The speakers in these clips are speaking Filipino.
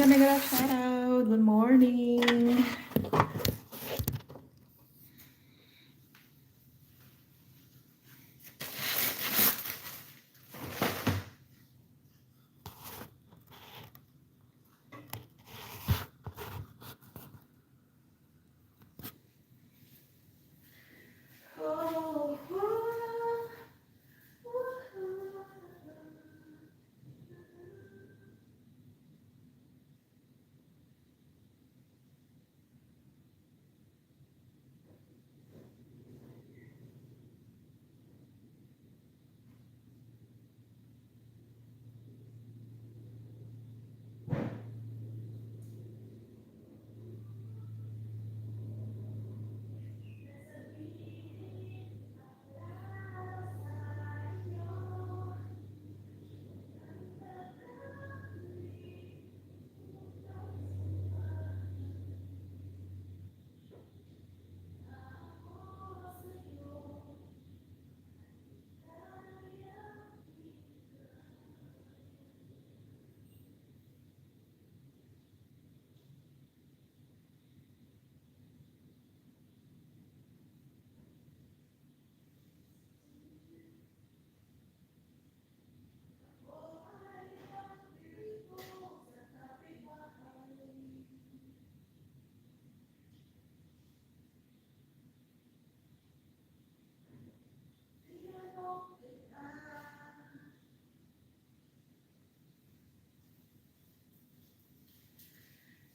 mega shout out. Good morning.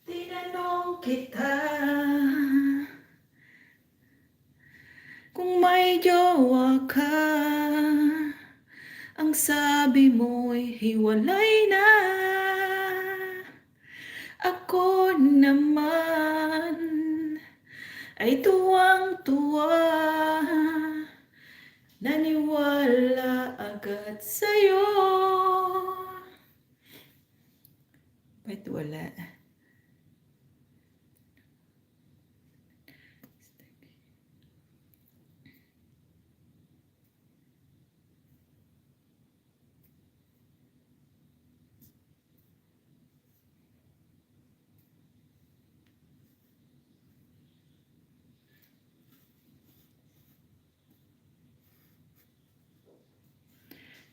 Tinanong kita kung may jowa ka. Ang sabi mo'y hiwalay na. Ako naman ay tuwang-tuwa. Naniwala agad sa'yo. Ba't wala?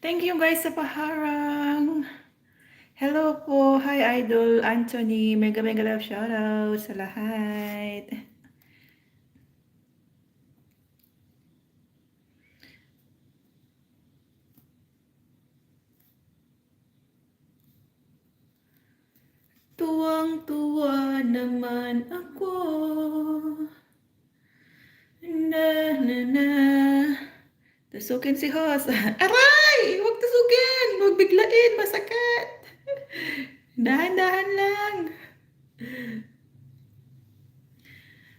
Thank you guys sa paharang. Hello po. Hi Idol Anthony. Mega love shoutout sa lahat. Tuwang-tuwa naman ako. Na. Tusukin si Hoss. Aray! Huwag tusukin! Huwag biglain! Masakit! Dahan-dahan lang.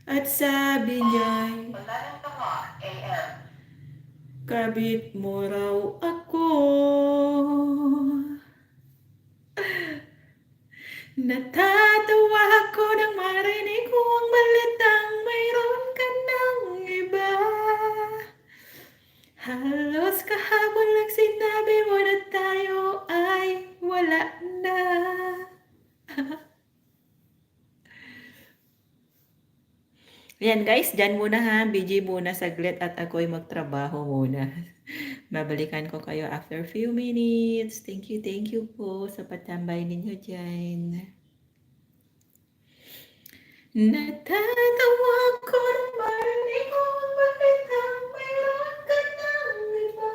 At sabi niya, kabit mo raw ako. Natatawa ako nang marinig ko ang balitang mayroon ka ng iba. Halos kahapon lang sinabi mo na tayo ay wala na. Ayan guys, dyan muna ha. BG muna saglit at ako'y magtrabaho muna. Babalikan ko kayo after few minutes. Thank you po sa patambay ninyo dyan. Natatawa ko nang marinig ko ang balitang mayroon ka ng iba.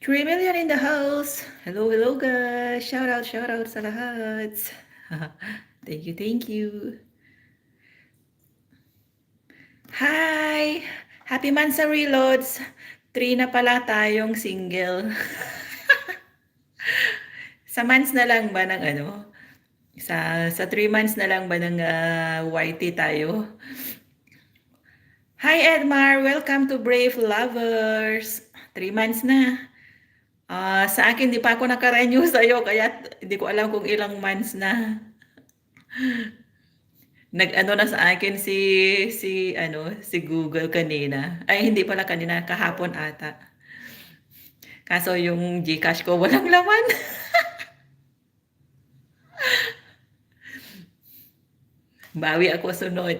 3 million in the house. Hello, hello guys. Shout out sa lahat. Thank you, thank you. Hi! Happy Mansari Lods! 3 na pala tayong single. Sa months na lang ba ng ano? Sa 3 months na lang ba ng YT tayo? Hi Edmar! Welcome to Brave Lovers! 3 months na. Sa akin, di pa ako nakarenew sa'yo, kaya hindi ko alam kung ilang months na. Nag-ano na sa akin si Google kanina. Ay, hindi pala kanina, kahapon ata. Kaso yung GCash ko walang laman. Bawi ako sunod.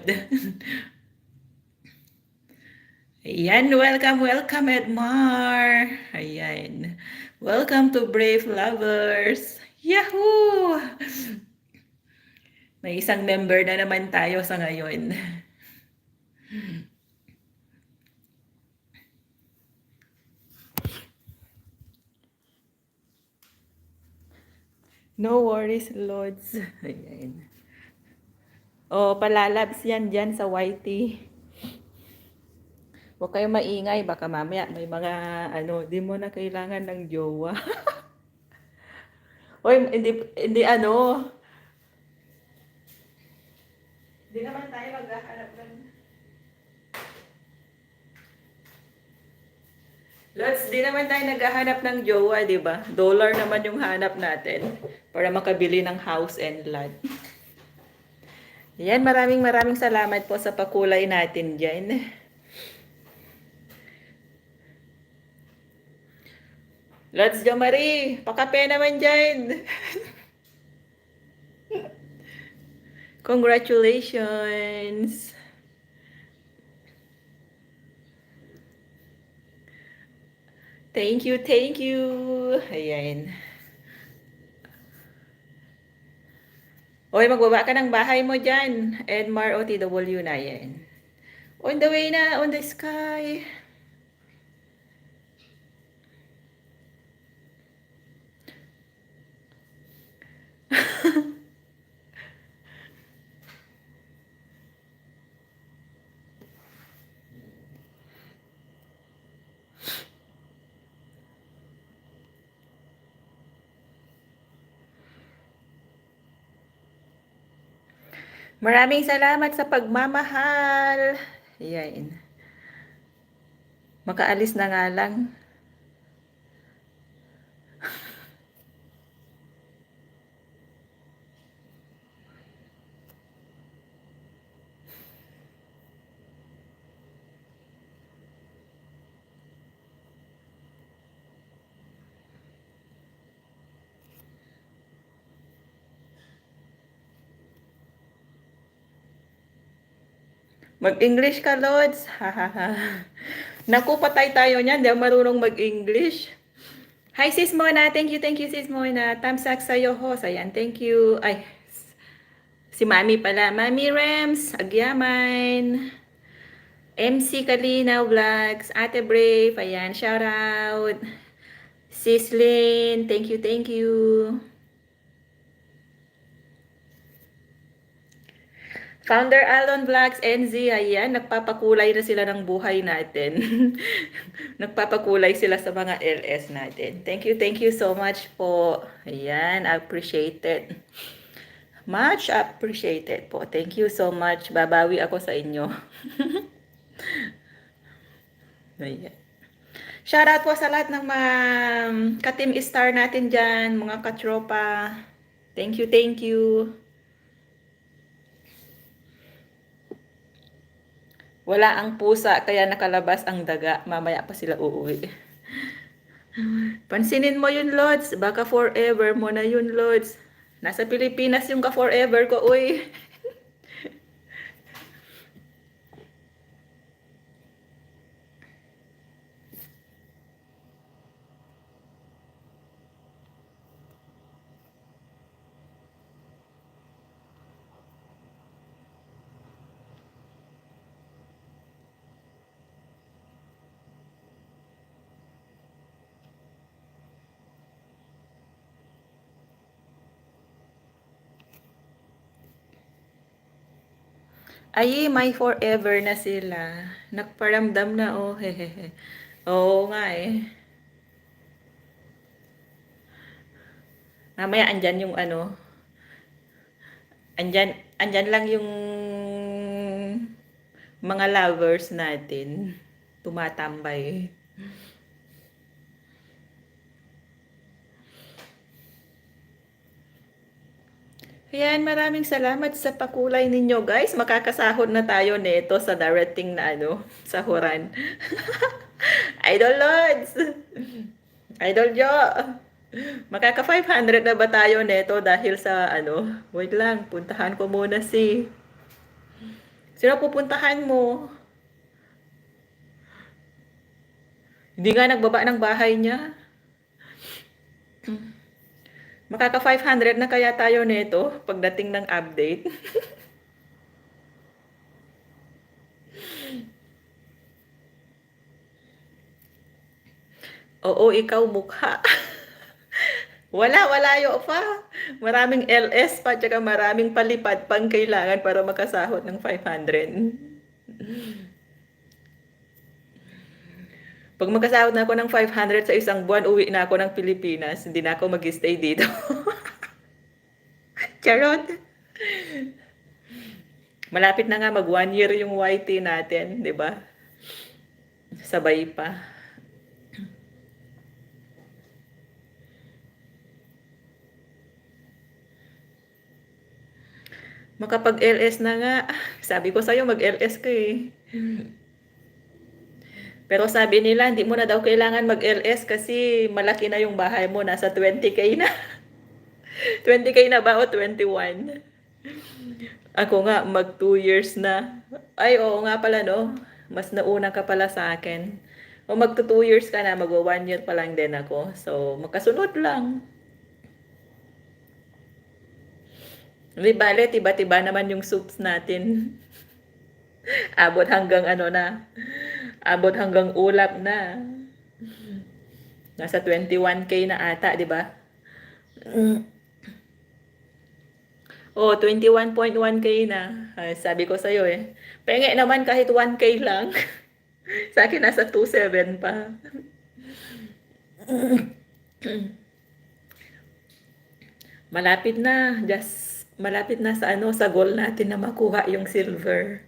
Ayan, welcome Edmar. Ayan. Welcome to Brave Lovers. Yahoo! May isang member na naman tayo sa ngayon. No worries, Lods. Ayan. Palalabs yan dyan sa YT. Huwag kayong maingay, baka mamaya may mga di mo na kailangan ng jowa. Hoy, hindi hindi naman tayo maghahanap ng Lods, di naman tayo naghahanap ng jowa, di ba? Dollar naman yung hanap natin para makabili ng house and lot. Yan, maraming salamat po sa pakulay natin dyan. Lods Jamari, pakape naman dyan. Congratulations. Thank you, thank you. Ayan. Oy, magbaba ka ng bahay mo dyan. Edmar OTW na yan. On the way na, on the sky. Maraming salamat sa pagmamahal. Ayan. Makaalis na nga lang. Mag-English ka, Lods. Naku, patay tayo niyan. Di ako marunong mag-English. Hi, Sis Mona. Thank you, Sis Mona. Tamsak sa'yo, ho. Ayan, thank you. Ay, si Mami pala. Mami Rems, Agyaman. MC Kalinaw Vlogs. Ate Brave. Ayan, shout out. Sis Lynn, thank you, thank you. Founder Alon Vlogs, NZ, ayan, nagpapakulay na sila ng buhay natin. Nagpapakulay sila sa mga LS natin. Thank you so much po. Ayan, appreciated. Much appreciated po. Thank you so much. Babawi ako sa inyo. Ayan. Shoutout po sa lahat ng mga ka-team star natin dyan, mga katropa. Thank you, thank you. Wala ang pusa, kaya nakalabas ang daga. Mamaya pa sila uuwi. Pansinin mo yun, Lods. Baka forever mo na yun, Lods. Nasa Pilipinas yung ka-forever ko, uy. Ay, may forever na sila. Nagparamdam na, oh, hehehe. Oo nga eh. Mamaya andyan yung ano, andyan lang yung mga lovers natin. Tumatambay. Ayan, maraming salamat sa pakulay ninyo, guys. Makakasahod na tayo nito sa darating na ano, sahuran. Idol Lords! Idol Jo! Makaka 500 na ba tayo neto dahil sa ano? Wait lang, puntahan ko muna si... Sino pupuntahan mo? Hindi nga nagbaba ng bahay niya. Makaka 500 na kaya tayo neto pagdating ng update. Oo, ikaw mukha. Wala yo pa. Maraming LS pa, tsaka maraming palipad pang kailangan para makasahod ng 500. Pag magkasahod na ako ng 500 sa isang buwan, uwi na ako ng Pilipinas. Hindi na ako mag-stay dito. Charot! Malapit na nga mag 1 year yung YT natin, di ba? Sabay pa. Makapag-LS na nga. Sabi ko sa'yo, mag-LS ka eh. Pero sabi nila, hindi mo na daw kailangan mag-LS kasi malaki na yung bahay mo. Nasa 20K na. 20K na ba o 21? Ako nga, mag 2 years na. Ay, oo nga pala, no? Mas nauna ka pala sa akin. O mag 2 years ka na, mag 1 year pa lang din ako. So, magkasunod lang. Di bale, tiba-tiba naman yung soups natin. Abot hanggang ano na. Abot hanggang ulap na. Nasa 21K na ata, di ba? Oh, 21.1K na. Ay, sabi ko sa'yo eh. Penge naman kahit 1K lang. Sa akin nasa 2.7 pa. Malapit na. Malapit na sa ano, sa goal natin na makuha yung silver.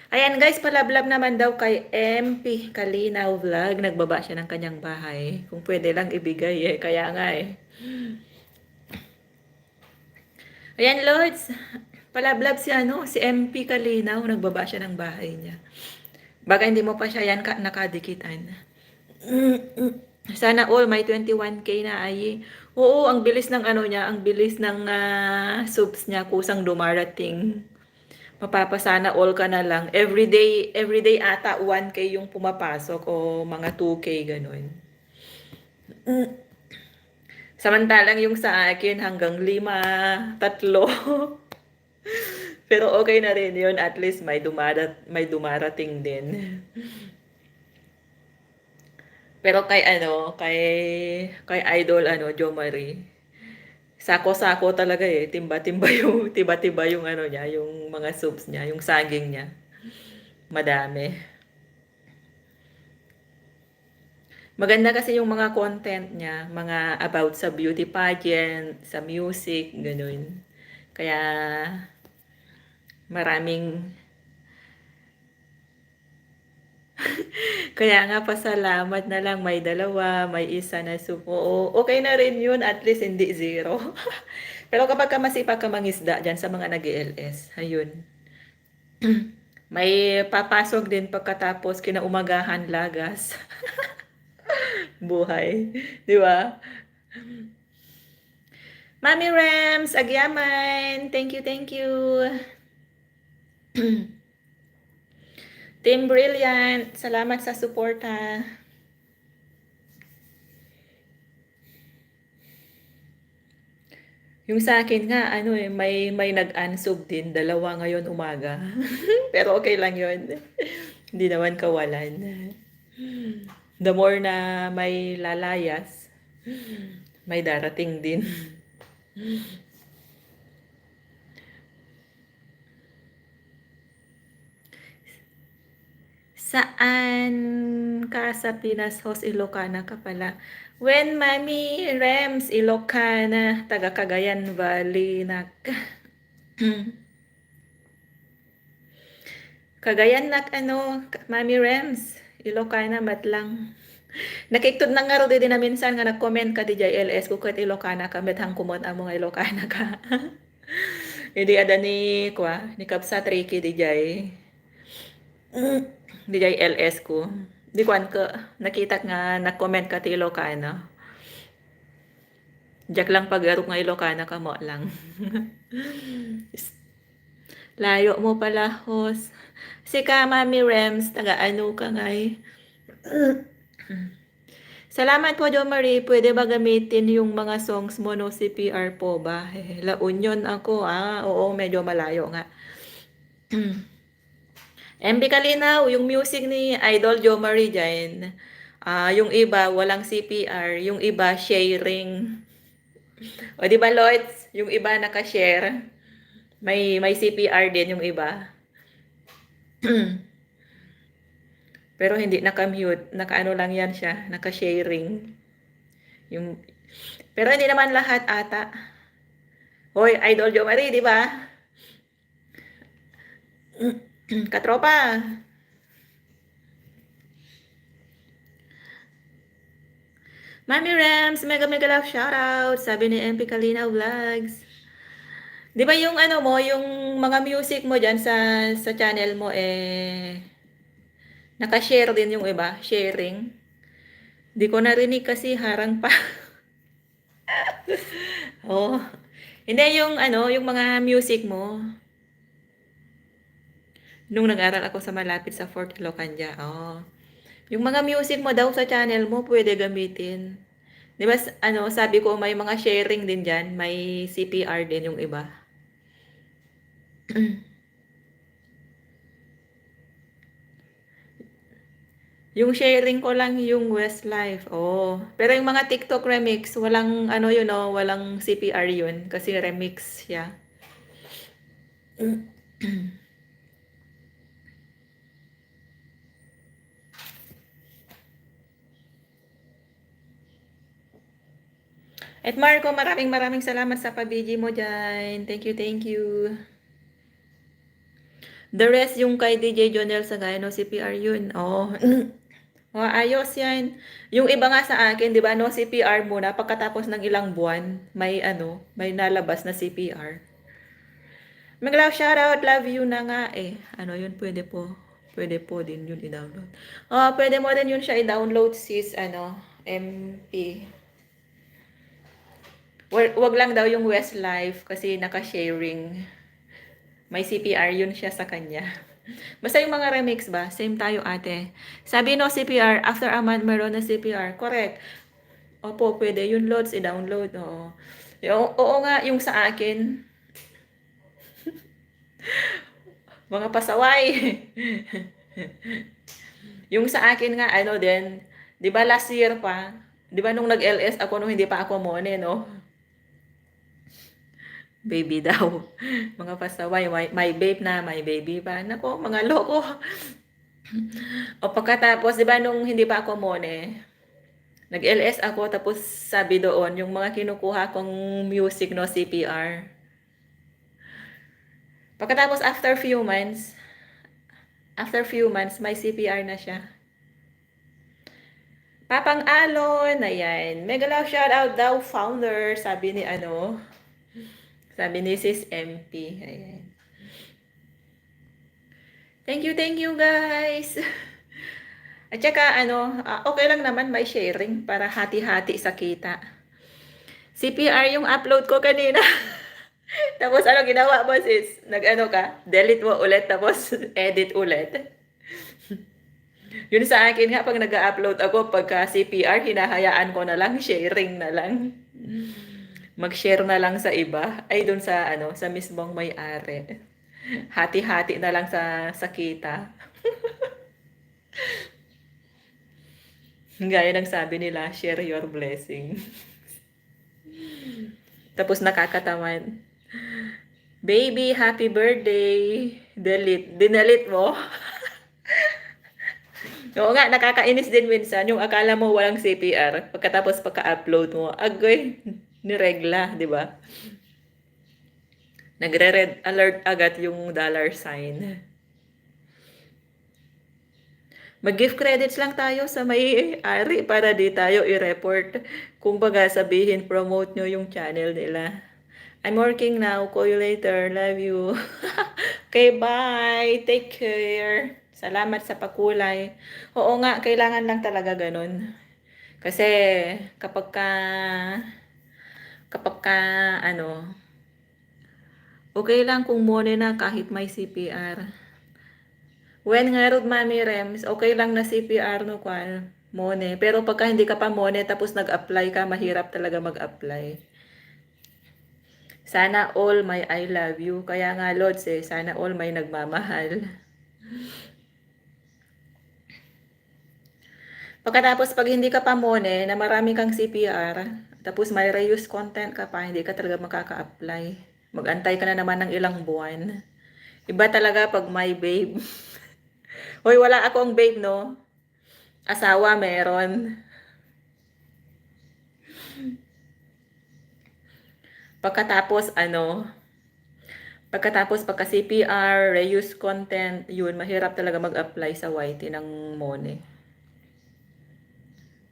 Ayan guys, palablab naman daw kay MP Kalinaw Vlog. Nagbaba siya ng kanyang bahay. Kung pwede lang ibigay eh. Kaya nga eh. Ayan Lords, palablab si ano, si MP Kalinaw. Nagbaba siya ng bahay niya. Baka hindi mo pa siya yan nakadikitan. Sana all may 21K na ay. Oo, ang bilis ng ano niya, ang bilis ng subs niya kusang dumarating. Mapapasana all ka na lang. Everyday ata 1K yung pumapasok o mga 2K ganun. Samantalang yung sa akin hanggang 5, 3. Pero okay na rin yun. At least may dumarating din. Pero kay Idol Jo Marie. Sako-sako talaga eh. Timba-timba yung ano niya, yung mga soups niya, yung saging niya. Madami. Maganda kasi yung mga content niya, mga about sa beauty pageant, sa music, ganun. Kaya maraming kaya nga pasalamat na lang may 2, may 1 na soup. Oo, okay na rin yun, at least hindi 0. Pero kapag ka masipag ka mangisda dyan sa mga nag-LS, ayun. May papasok din pagkatapos kinaumagahan lagas. Buhay. Di ba? Mami Rams, Agyaman. Thank you, thank you. Team Brilliant, salamat sa suporta. Yung sa akin nga, may nag-unsub din, 2 ngayon umaga. Pero okay lang yun. Hindi naman kawalan. The more na may lalayas, may darating din. Saan ka sa Pinas, host? Ilocana ka pala. When Mami Rems, Ilocana, taga Cagayan Valley na. Cagayan na ano, Mami Rems, Ilocana matlang. Nakiktod na nga ro di na minsan nga nag-comment ka di LS ko kat Ilocana ka, bethang kumot amo nga Ilocana ka. Hindi ada ni kwa, ni Kapsa Tricky di jay. Di jay LS ko. Di kwan ko, nakita nga nag-comment ka ti Ilocana. Diyak lang pag-arok nga Ilocana ka mo lang. Layo mo pala, host. Si ka, Mami Rems, taga ano ka ngay. Salamat po, Jo Marie. Pwede ba gamitin yung mga songs mo no CPR po ba? La Union ako. Oo, medyo malayo nga. MB Kalinaw, yung music ni Idol Jo Marie dyan. Yung iba, walang CPR. Yung iba, sharing. O di ba, Lloyds? Yung iba naka-share. May CPR din yung iba. Pero hindi naka-mute. Naka-ano lang yan siya. Naka-sharing. Yung... Pero hindi naman lahat ata. Hoy, Idol Jo Marie, di ba? Katropa. Mami Rams, mega mega love shoutout. Sabi ni MP Kalina Vlogs. Di ba yung ano mo, yung mga music mo dyan sa channel mo naka-share din yung iba, sharing. Di ko narinig kasi harang pa. Oh. Hindi yung ano, yung mga music mo. Nung nag-aral ako sa malapit sa Fort Ilocania. Oh. Yung mga music mo daw sa channel mo, pwede gamitin. Di ba, ano, sabi ko may mga sharing din dyan. May CPR din yung iba. Yung sharing ko lang yung Westlife. Oh. Pero yung mga TikTok remix, walang ano yun, oh, walang CPR yun. Kasi remix siya. At Marco, maraming salamat sa pabiji mo dyan. Thank you, thank you. The rest, yung kay DJ Jonel Sagayano, CPR yun. Oh. Ayos yan. Yung iba nga sa akin, di ba, no, CPR muna. Pagkatapos ng ilang buwan, may nalabas na CPR. Maglaw shoutout, love you na nga eh. Ano yun, pwede po. Pwede po din yun i-download. Pwede mo din yun siya i-download sis, MP. Wag lang daw yung Westlife kasi naka-sharing. May CPR yun siya sa kanya. Basta yung mga remix ba, same tayo ate. Sabi no CPR, after a month meron na CPR. Correct. Opo, pwede yun loads, i-download. Oo. Oo nga, yung sa akin. Mga pasaway. Yung sa akin nga, ano din, di ba last year pa, di ba nung nag-LS ako nung hindi pa ako mone, no? Baby daw. Mga pasaway, may babe na, may baby pa. Nako, mga loko. O pagkatapos, di ba nung hindi pa ako mone, nag-LS ako, tapos sabi doon, yung mga kinukuha kong music, no, CPR. Pagkatapos, after few months, may CPR na siya. Papang Alon, ayan. Mega love shoutout daw, founder, sabi ni Sis MP. Ayan. Thank you guys. At saka okay lang naman may sharing para hati-hati sa kita. CPR yung upload ko kanina. Tapos ginawa mo sis? Delete mo ulit tapos edit ulit. Yun sa akin nga pag nag-upload ako pagka CPR, hinahayaan ko na lang, sharing na lang. Mag-share na lang sa iba. Ay dun sa mismong may-ari. Hati-hati na lang sa kita. Gaya ng sabi nila, share your blessing. Tapos nakakatawan. Baby, happy birthday. Delete. Dinelete mo. Oo nga, nakakainis din minsan yung akala mo walang CPR, pagkatapos pagka-upload mo, agoy, niregla, di ba? Nagre-red alert agad yung dollar sign. Mag-gift credits lang tayo sa may-ari para di tayo i-report. Kumbaga sabihin, promote nyo yung channel nila. I'm working now. Call you later. Love you. Okay, bye. Take care. Salamat sa pakulay. Oo nga, kailangan lang talaga ganun. Kasi kapag ka, kapag ka, ano, okay lang kung muna na kahit may CPR. When nga rod Mami Rems, okay lang na CPR no kwan, mone. Pero pagka hindi ka pa mone tapos nag-apply ka, mahirap talaga mag-apply. Sana all may I love you. Kaya nga Lods sana all may nagmamahal. Pagkatapos pag hindi ka pa mone na marami kang CPR, tapos may reuse content ka pa, hindi ka talaga makaka-apply. Mag-antay ka na naman ng ilang buwan. Iba talaga pag may babe. Hoy, wala akong babe, no? Asawa meron. Pagkatapos pagka CPR, reuse content, yun, mahirap talaga mag-apply sa YT ng Mone.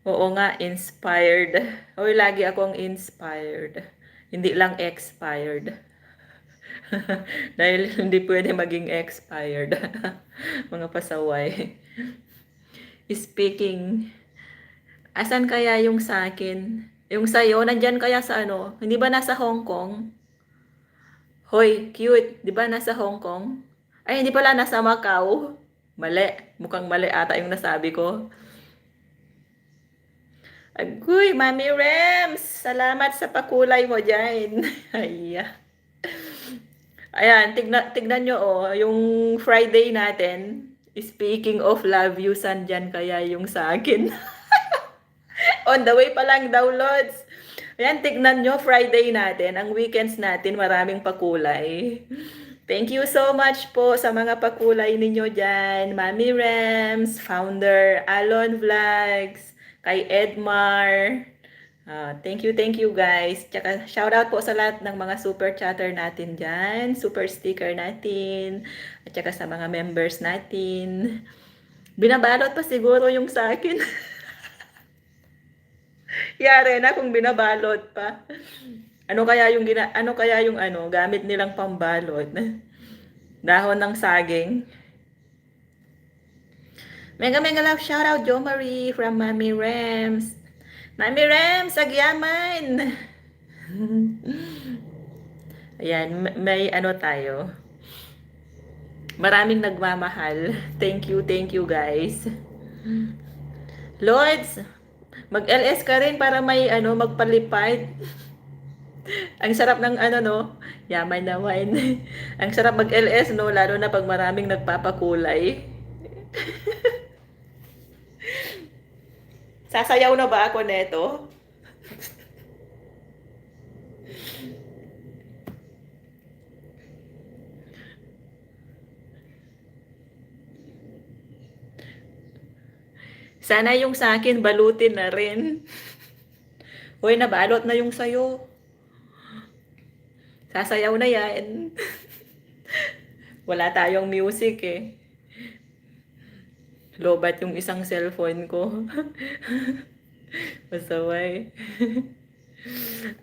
Oo nga, inspired. Hoy, lagi akong inspired. Hindi lang expired. Dahil hindi pwede maging expired. Mga pasaway. Speaking, asan kaya yung sa akin? Yung sa'yo, nandyan kaya sa ano? Hindi ba nasa Hong Kong? Hoy, cute. Di ba nasa Hong Kong? Ay, hindi pala nasa Macau. Mali. Mukhang mali ata yung nasabi ko. Agoy, Mami Rems! Salamat sa pakulay mo dyan. Ay, ayan, tignan nyo yung Friday natin. Speaking of love you, sandyan kaya yung sa akin. On the way pa lang downloads. Ayan, tignan nyo, Friday natin. Ang weekends natin, maraming pakulay. Thank you so much po sa mga pakulay ninyo dyan. Mami Rems, founder, Alon Vlogs, kay Edmar. Thank you guys. Tsaka shoutout po sa lahat ng mga super chatter natin dyan, super sticker natin, at tsaka sa mga members natin. Binabalot pa siguro yung sa akin. Yari na kung binabalot pa. Ano kaya yung gamit nilang pambalot? Dahon ng saging. Mega love shoutout Jo Marie from Mami Rems. Mami Rems, agyaman. Ayan, may tayo. Maraming nagmamahal. Thank you guys. Lords, mag-LS ka rin para may magpalipad. Ang sarap ng no? Yaman naman. Ang sarap mag-LS, no? Lalo na pag maraming nagpapakulay. Sasayaw na ba ako neto? Sana yung sa akin balutin na rin. Hoy, nabalot na yung sayo. Sasayaw na yan. Wala tayong music eh. Lobat yung isang cellphone ko. Masaway.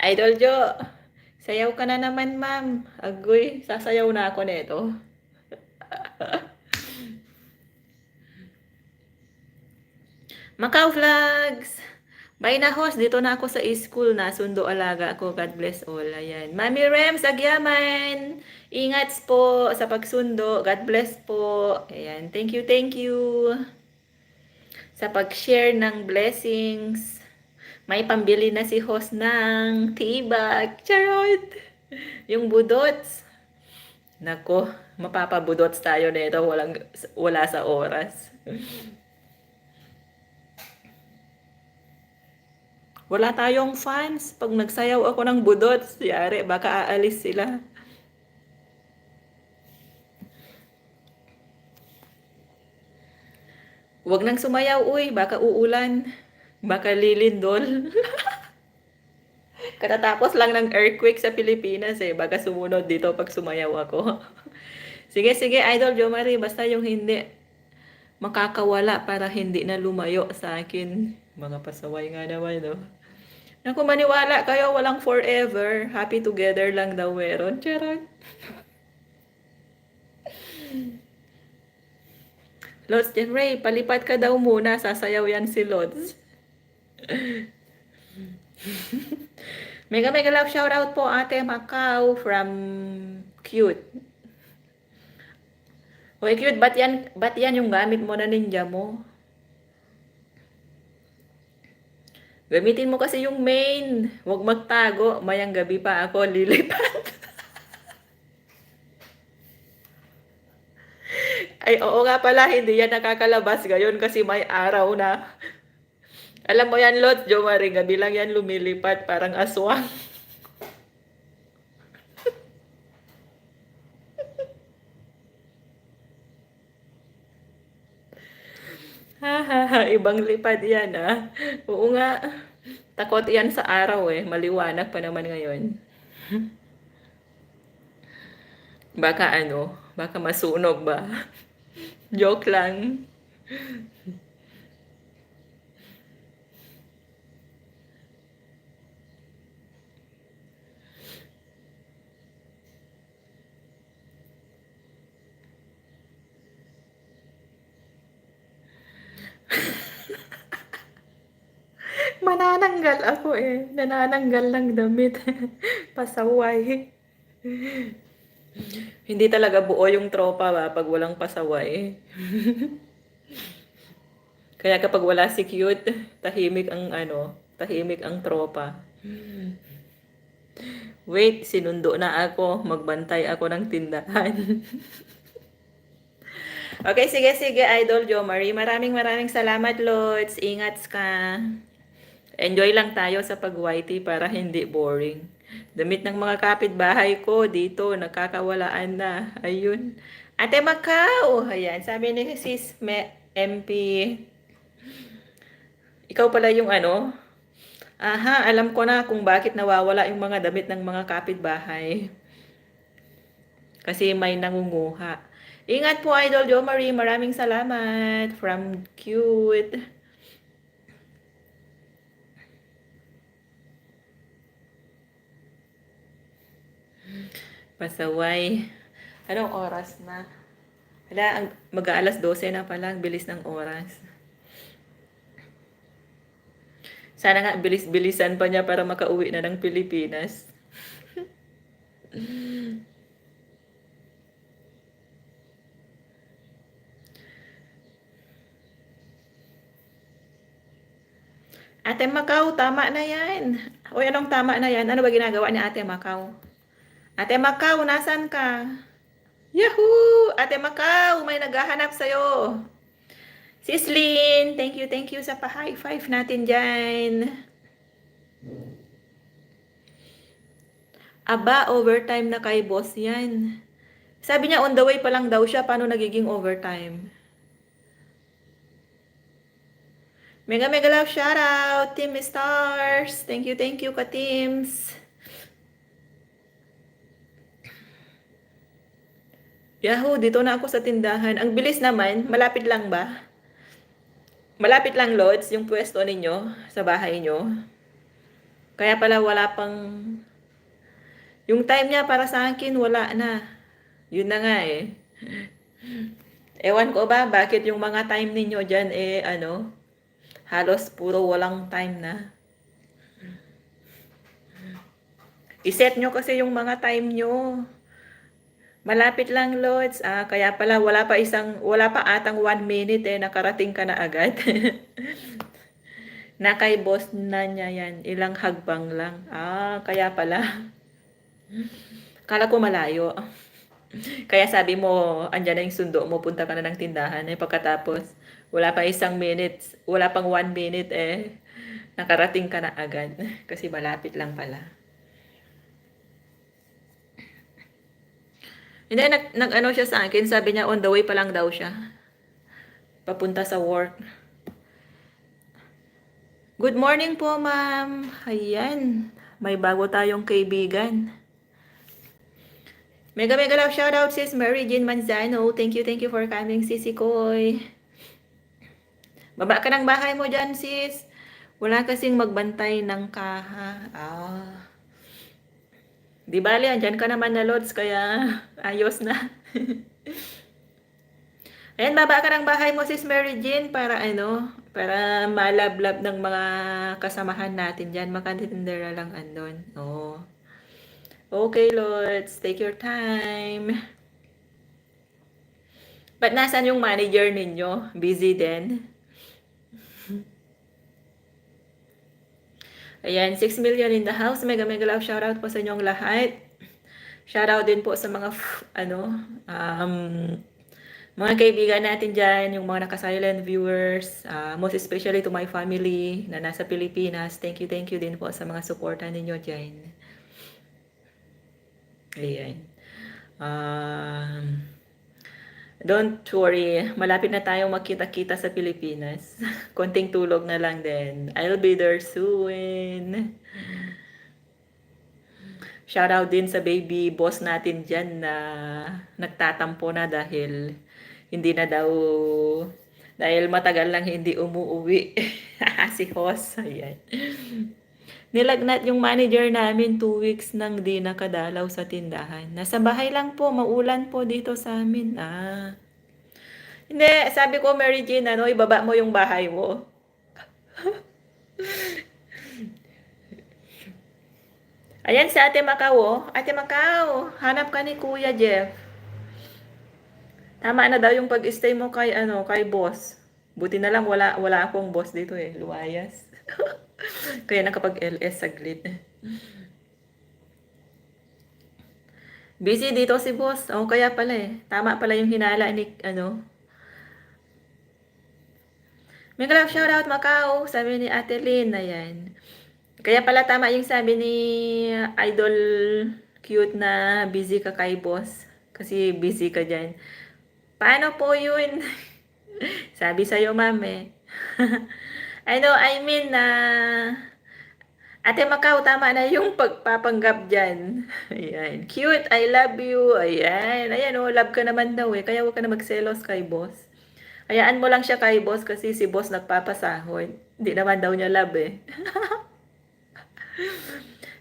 Idol Jo, sayaw ka na naman ma'am. Agoy, sasayaw na ako neto. Macau Vlogs! Bye na host, dito na ako sa school na. Sundo alaga ako. God bless all. Ayan. Mami Rems, agyaman! Ingat po sa pagsundo. God bless po. Ayan. Thank you. Sa pag-share ng blessings. May pambili na si host ng tibag. Charot! Yung budots. Nako, mapapabudots tayo nito. Wala sa oras. Wala tayong fans. Pag nagsayaw ako ng budot, yari, baka aalis sila. Huwag nang sumayaw, uy. Baka uulan. Baka lilindol. Katatapos lang ng earthquake sa Pilipinas eh. Baka sumunod dito pag sumayaw ako. Sige, sige, Idol Jo Marie. Basta yung hindi makakawala para hindi na lumayo sa akin. Mga pasaway nga naman, no? Naku, maniwala kayo, walang forever. Happy together lang daw meron. Charot. Lods Jeffrey, palipat ka daw muna. Sasayaw yan si Lods. Mega mega love shoutout po Ate Macau from Cute. Hoy Cute, ba't yan yung gamit mo na ninja mo? Gamitin mo kasi yung main. Huwag magtago. Mayang gabi pa ako lilipat. Ay, oo nga pala, hindi yan nakakalabas ngayon kasi may araw na. Alam mo yan, Lot, Jo Marie, gabi lang yan lumilipat, parang aswang. Ibang lipad yan, ah. Oo nga, takot yan sa araw eh, maliwanag pa naman ngayon. Baka ano, baka masunog ba? Joke lang. Manananggal ako eh. Nanananggal ng damit. Pasaway. Hindi talaga buo yung tropa ba pag walang pasaway. Kaya kapag wala si Cute, tahimik ang tropa. Wait, sinundo na ako. Magbantay ako ng tindahan. Okay, sige, sige, Idol Jo Marie. Maraming salamat, Lods. Ingat ka. Enjoy lang tayo sa pag-YT para hindi boring. Damit ng mga kapitbahay ko dito, nakakawalaan na. Ayun. Ate Macau! Ayan, sabi ni Sis MP. Ikaw pala yung ano? Aha, alam ko na kung bakit nawawala yung mga damit ng mga kapitbahay. Kasi may nangunguha. Ingat po, Idol Jo Marie. Maraming salamat. From Cute. Pasaway. Anong oras na? Wala, mag-aalas 12 na pala. Bilis ng oras. Sana nga bilis-bilisan pa niya para makauwi na ng Pilipinas. Ate Macau, tama na yan. Uy, anong tama na yan? Ano ba ginagawa ni Ate Macau? Ate Macau, nasan ka? Yahoo! Ate Macau, may naghahanap sa'yo. Sislin, thank you sa pa-high five natin dyan. Aba, overtime na kay boss yan. Sabi niya on the way pa lang daw siya, paano nagiging overtime? Mega love shoutout, Team Stars. Thank you ka-teams. Yahoo, dito na ako sa tindahan. Ang bilis naman, malapit lang ba? Malapit lang, Lods, yung pwesto ninyo sa bahay nyo. Kaya pala wala pang... Yung time niya para sa akin, wala na. Yun na nga eh. Ewan ko ba, bakit yung mga time ninyo dyan halos puro walang time na. Iset nyo kasi yung mga time nyo. Malapit lang, Lods. Kaya pala wala pa atang 1 minute nakarating ka na agad. Na kay boss na niya yan. Ilang hagbang lang. Kaya pala. Kala ko malayo. Kaya sabi mo, andyan na yung sundo mo, punta ka na ng tindahan. Pagkatapos, wala pa 1 minute, wala pang 1 minute nakarating ka na agad. Kasi malapit lang pala. Hindi, nag-ano siya sa akin, sabi niya on the way pa lang daw siya. papunta sa work. Good morning po, ma'am. Ayan, may bago tayong kaibigan. Mega love shoutout sis Mary Jean Manzano. Thank you for coming, Sisi Koy. Baba ka ng bahay mo dyan, sis. Wala kasing magbantay ng kaha. Di bali, andyan ka naman na lods, kaya ayos na. Ayan, baba ka ng bahay mo, sis Mary Jean, para para malablab ng mga kasamahan natin dyan. Makatindera lang andon. Oh. Okay, Lods. Take your time. Ba't nasan yung manager ninyo? Busy din? Ayan, 6 million in the house. Mega love shoutout po sa inyong lahat. Shoutout din po sa mga, mga kaibigan natin dyan, yung mga naka-silent viewers, most especially to my family na nasa Pilipinas. Thank you din po sa mga suporta ninyo dyan. Ayan. Don't worry, malapit na tayong magkita-kita sa Pilipinas. Konting tulog na lang din. I'll be there soon. Shoutout din sa baby boss natin dyan na nagtatampo na dahil hindi na daw, dahil matagal lang hindi umuwi. Si Hoss. Ayan. Nilagnat yung manager namin 2 weeks nang di nakadalaw sa tindahan. Nasa bahay lang po, maulan po dito sa amin. Hindi, sabi ko Mary Jean, ibaba mo yung bahay mo. Ayan si Ate Macau, oh. Ate Macau, hanap ka ni Kuya Jeff. Tama na daw yung pag-stay mo kay kay boss. Buti na lang wala akong boss dito eh, lumayas. Kaya nakapag-LS saglit. Busy dito si boss. Kaya pala eh. Tama pala yung hinala ni Mega love shoutout Macau, sabi ni Ate Lynn. Ayan. Kaya pala tama yung sabi ni Idol Cute na busy ka kay boss. Kasi busy ka dyan. Paano po yun? Sabi sa'yo, ma'am eh. I mean, Ate Macau, tama na yung pagpapanggap dyan. Ayan. Cute, I love you. Ayan. Ayan, love ka naman daw eh. Kaya huwag ka na magselos kay boss. Hayaan mo lang siya kay boss kasi si boss nagpapasahod. Hindi naman daw niya love eh.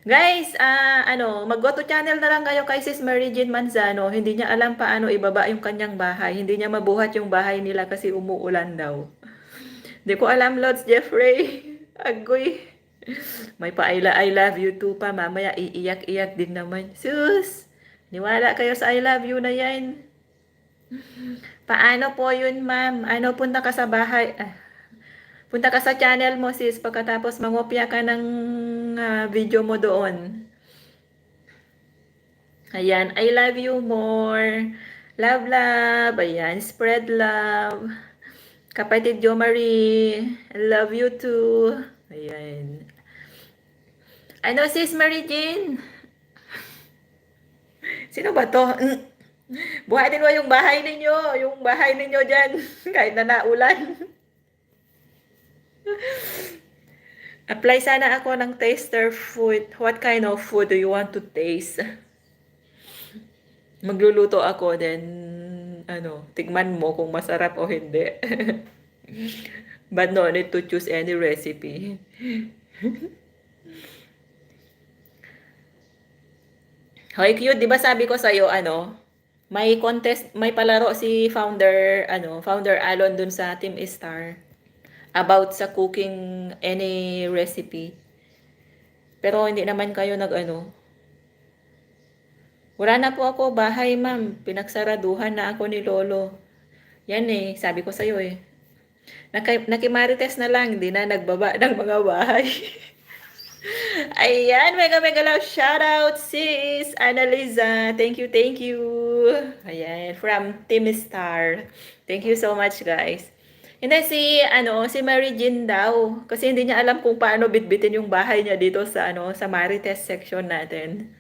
Guys, mag-go to channel na lang kayo kay Sis Mary Jean Manzano. Hindi niya alam paano ibaba yung kanyang bahay. Hindi niya mabuhat yung bahay nila kasi umuulan daw. Hindi ko alam, Lods Jeffrey. Agoy. May I love you too pa. Mamaya iiyak-iyak din naman. Sus! Niwala kayo sa I love you na yan. Paano po yun, ma'am? Punta ka sa bahay. Punta ka sa channel mo, sis, pagkatapos mangopya ka ng video mo doon. Ayan, I love you more. Love, love. Ayan, spread love. Kapatid Jo Marie, I love you too. Ayan. Sis Mary Jean? Sino ba to? Buhatin mo yung bahay ninyo. Yung bahay ninyo dyan. Kahit na naulan. Apply sana ako ng taster food. What kind of food do you want to taste? Magluluto ako, then tigman mo kung masarap o hindi. But no need to choose any recipe. Hoy, cute, di ba sabi ko sa'yo, may contest, may palaro si founder Alon dun sa Team Star about sa cooking any recipe. Pero hindi naman kayo wala na po ako bahay, ma'am. Pinagsaraduhan na ako ni Lolo. Yan eh, sabi ko sa'yo eh. Nakimarites na lang, hindi na nagbaba ng mga bahay. Ayan, mega love shoutout sis Annaliza. Thank you. Ayan, from Team Star. Thank you so much, guys. Hindi si Mary Jean daw kasi hindi niya alam kung paano bitbitin yung bahay niya dito sa sa Marites section natin.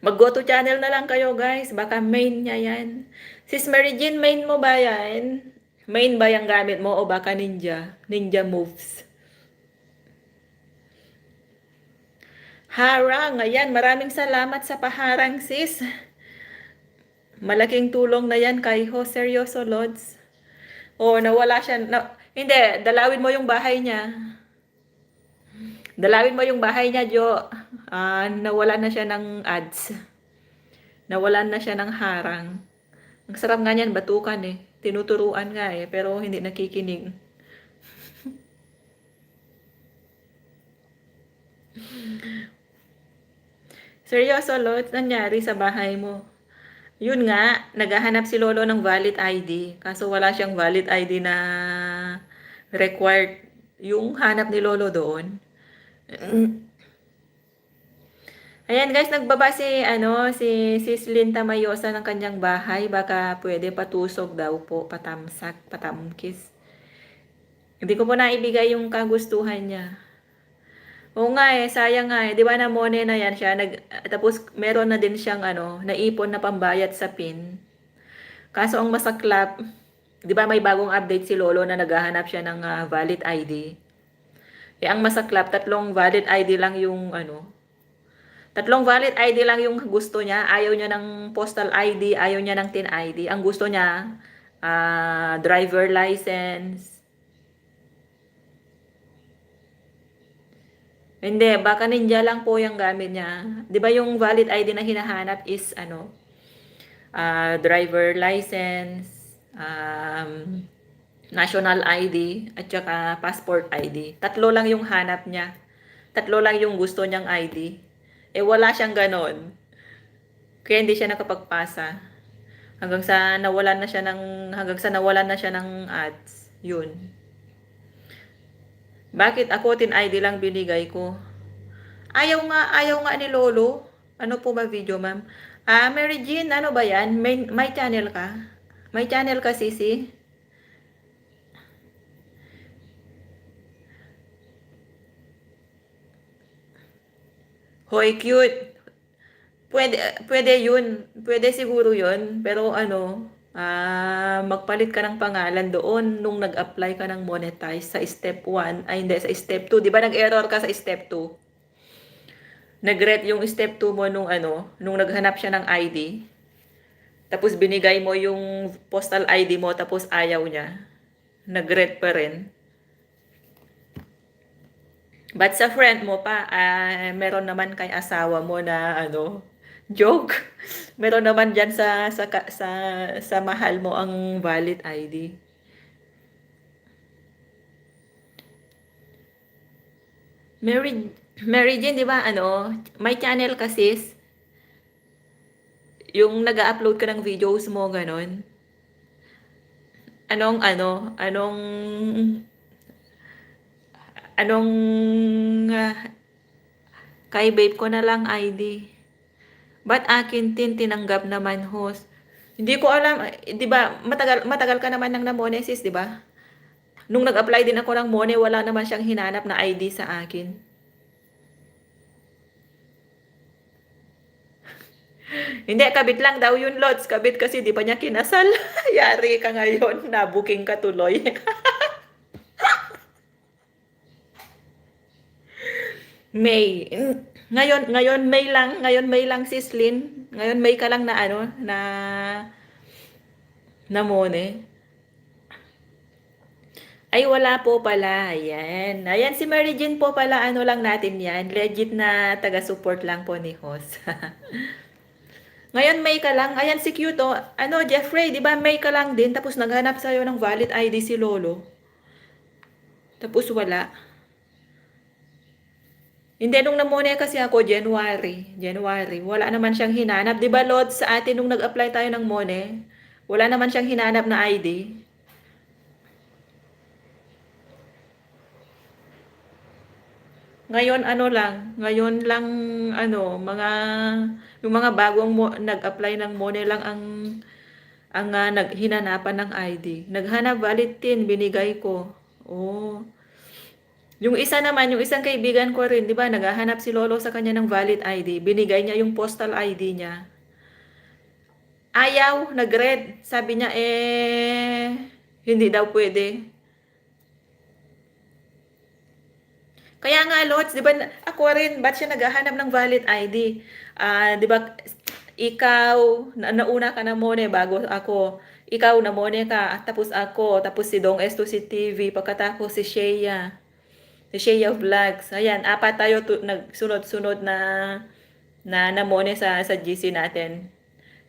Mag-go to channel na lang kayo, guys. Baka main niya yan. Sis Mary Jean, main mo ba yan? Main ba yung gamit mo o baka ninja? Ninja moves. Harang, ayan, maraming salamat sa paharang, sis. Malaking tulong na yan kay Ho. Seryoso, Lods. O, nawala siya. Hindi, dalawin mo yung bahay niya. Dalawin mo yung bahay niya, Jo. Nawala na siya ng ads. Nawalan na siya ng harang. Ang sarap nga niyan, batukan eh. Tinuturuan nga eh, pero hindi nakikinig. Seryoso, Lods, nangyari sa bahay mo? Yun nga, naghahanap si Lolo ng valid ID. Kaso wala siyang valid ID na required yung hanap ni Lolo doon. Ayan guys, nagbaba si Sis Tamayosa ng kanyang bahay. Baka pwede patusok daw po, patamsak, patamkis. Hindi ko po naibigay yung kagustuhan niya. Oo nga eh, sayang nga eh. Di ba na mone na yan siya? Tapos meron na din siyang naipon na pambayad sa PIN. Kaso ang masaklap, di ba may bagong update si Lolo na naghahanap siya ng valid ID. Eh ang masaklap, tatlong valid ID lang yung gusto niya. Ayaw niya ng postal ID, ayaw niya ng TIN ID. Ang gusto niya, driver license. Hindi, baka ninja lang po yung gamit niya. 'Di ba yung valid ID na hinahanap is driver license, national ID, at saka passport ID. Tatlo lang yung hanap niya. Tatlo lang yung gusto niyang ID. Eh wala siyang ganon. Kaya hindi siya nakapagpasa. Hanggang sa nawalan na siya ng ads. Yun. Bakit ako tin ID lang binigay ko? Ayaw nga ni Lolo. Ano po ba video, ma'am? Mary Jean, ano ba yan? May channel ka? May channel ka, Sisi? Hoy, cute. Pwede yun. Pwede siguro yun. Pero magpalit ka ng pangalan doon nung nag-apply ka ng monetize sa step 1. Ay, hindi, sa step 2. Di ba nag-error ka sa step 2? Nag-ret yung step 2 mo nung naghanap siya ng ID. Tapos binigay mo yung postal ID mo, tapos ayaw niya. Nag-ret pa rin. But sa friend mo pa, meron naman kay asawa mo na joke. Meron naman diyan sa mahal mo ang valid ID. Mary Jane, 'di ba may channel ka sis? Yung nag-upload ka ng videos mo ganon. Anong ano, anong anong kay babe ko na lang ID. Ba't akin tinanggap naman host? Hindi ko alam, 'di ba? Matagal ka naman ng namonesis, 'di ba? Nung nag-apply din ako ng Mone, wala naman siyang hinanap na ID sa akin. Hindi, kabit lang daw yun, Lods. Kabit kasi di pa niya kinasal. Yari ka ngayon, na-booking ka tuloy. May. Ngayon May lang sis Lynn. Ngayon May ka lang na na Mone. Ay, wala po pala. Ayan. Ayan, si Mary Jane po pala, lang natin yan. Legit na taga-support lang po ni host. Ngayon, May ka lang. Ayan, si cute, oh. Jeffrey, di ba May ka lang din? Tapos naghanap sa'yo ng valid ID si Lolo. Tapos wala. Hindi, nung namune kasi ako, January. Wala naman siyang hinanap. Di ba, Lord, sa atin nung nag-apply tayo ng Mone, wala naman siyang hinanap na ID. Ngayon ngayon lang yung mga bagong nag-apply ng Mone lang ang hinanapan ng ID. Naghanap valid tin, binigay ko. Oh. Yung isang kaibigan ko rin, 'di ba, naghahanap si Lolo sa kanya ng valid ID. Binigay niya yung postal ID niya. Ayaw, nag-red. Sabi niya Hindi daw pwede. Kaya nga, Lots, di ba, ako rin, ba't siya naghahanap ng valid ID? Di ba, ikaw, nauna ka na muna bago ako. Ikaw na muna ka, tapos ako, tapos si Dong S2 si TV, pagkatapos si Shea. Si Shea Vlogs. Ayan, apat tayo nagsunod-sunod na muna sa GC natin.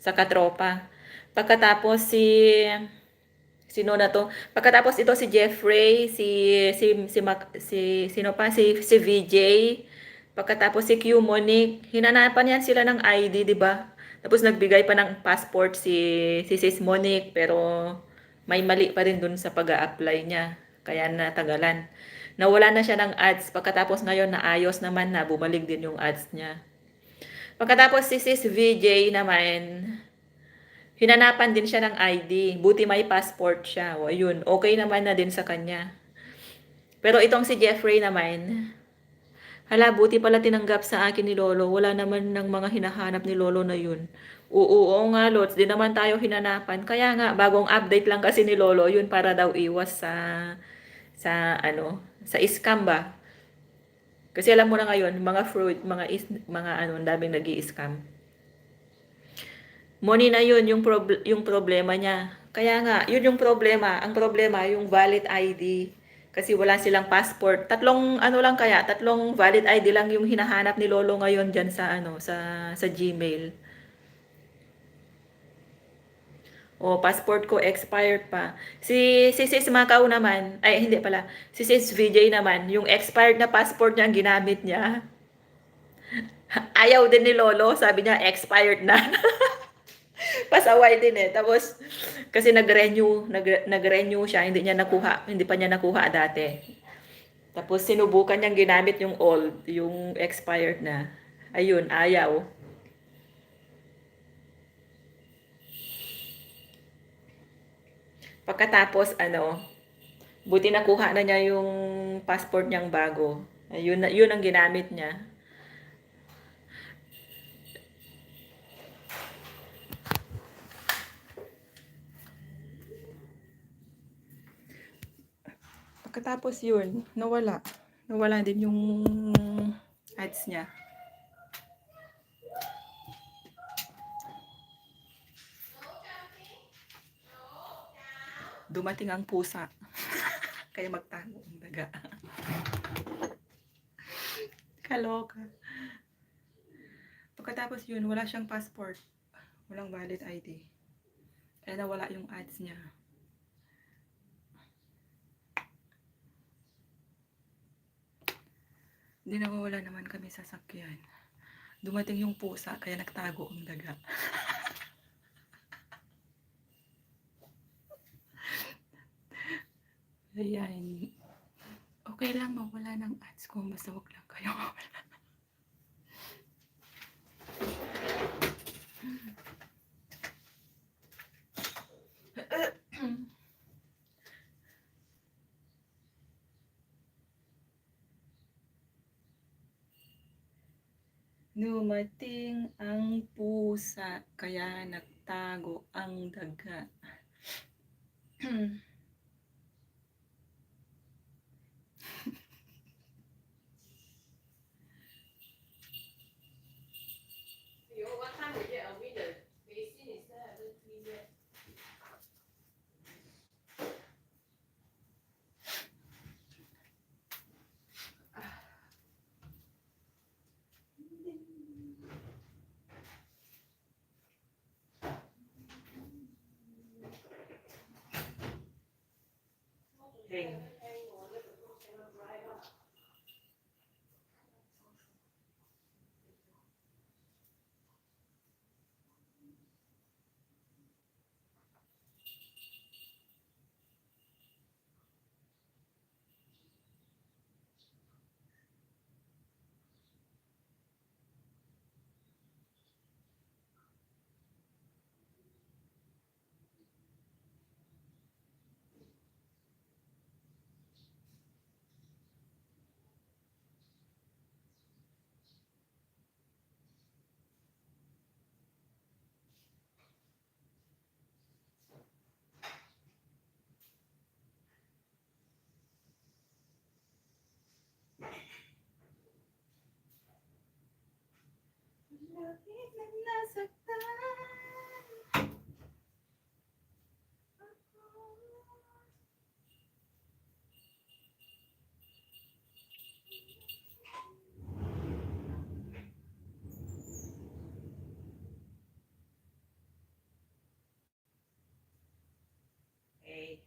Sa katropa. Pagkatapos sino na to? Pagkatapos ito si Jeffrey, sino pa si VJ. Pagkatapos si Q Monique, hinanapan yan sila ng ID, 'di ba? Tapos nagbigay pa ng passport si Sis Monique pero may mali pa rin dun sa pag-a-apply niya. Kaya natagalan. Nawala na siya ng ads. Pagkatapos ngayon naayos naman na bumalik din yung ads niya. Pagkatapos si Sis VJ naman, hinanapan din siya ng ID. Buti may passport siya. O ayun, okay naman na din sa kanya. Pero itong si Jeffrey naman, hala, buti pala tinanggap sa akin ni Lolo. Wala naman ng mga hinahanap ni Lolo na yun. Oo nga, Lots. Di naman tayo hinanapan. Kaya nga, bagong update lang kasi ni Lolo, yun para daw iwas sa scam ba? Kasi alam mo na ngayon, mga fraud, mga ang daming nag-i-scam. Money na yun, yung problema niya. Kaya nga, yun yung problema. Ang problema, yung valid ID. Kasi wala silang passport. Tatlong valid ID lang yung hinahanap ni Lolo ngayon dyan sa Gmail. O, passport ko expired pa. Si Sis Macau naman, ay hindi pala, si Sis VJ naman, yung expired na passport niya ang ginamit niya. Ayaw din ni Lolo, sabi niya expired na. Pasaway din eh. Tapos, kasi nag-renew siya, hindi pa niya nakuha dati. Tapos, sinubukan niyang ginamit yung old, yung expired na. Ayun, ayaw. Pagkatapos, buti nakuha na niya yung passport niyang bago. Ayun, yun ang ginamit niya. Pagkatapos yun, nawala. Nawala din yung ads niya. Dumating ang pusa. Kaya magtago ang daga. Kaloka. Pagkatapos yun, wala siyang passport. Walang valid ID. Kaya nawala yung ads niya. Hindi nawawala naman kami sa sakyan. Dumating yung pusa, kaya nagtago ang daga. Ayan. Okay lang mawala ng ads ko, basta wag lang kayo mawala. Dumating ang pusa, kaya nagtago ang daga. Hey. Bakit nasaktan ako? Okay.